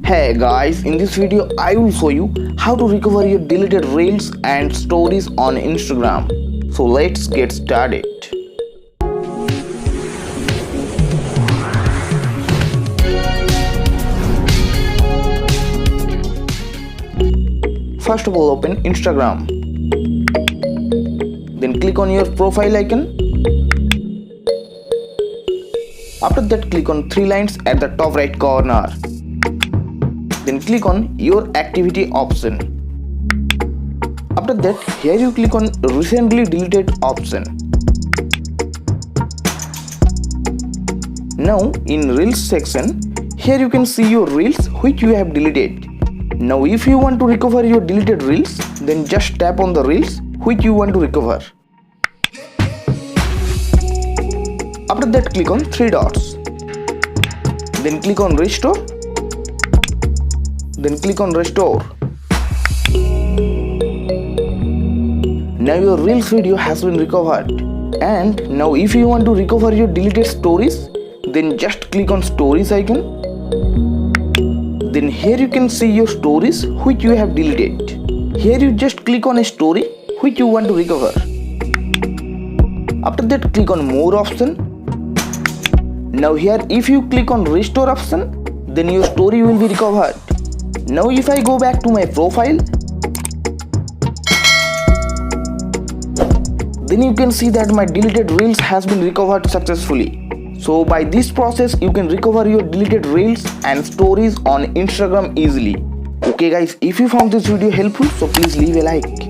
Hey guys, in this video I will show you how to recover your deleted reels and stories on Instagram. So let's get started. First of all, open Instagram. Then click on your profile icon. After that, click on three lines at the top right corner. Then click on your activity option. After that, here you click on recently deleted option. Now in reels section, here you can see your reels which you have deleted. Now if you want to recover your deleted reels, then just tap on the reels which you want to recover. After that, click on three dots. Then click on restore. Then click on restore. Now your reels video has been recovered. And now if you want to recover your deleted stories, then just click on stories icon. Then here you can see your stories which you have deleted. Here you just click on a story which you want to recover. After that, click on more option. Now here if you click on restore option, then your story will be recovered. Now if I go back to my profile, then you can see that my deleted reels has been recovered successfully. So by this process you can recover your deleted reels and stories on Instagram easily. Okay guys, if you found this video helpful, so please leave a like.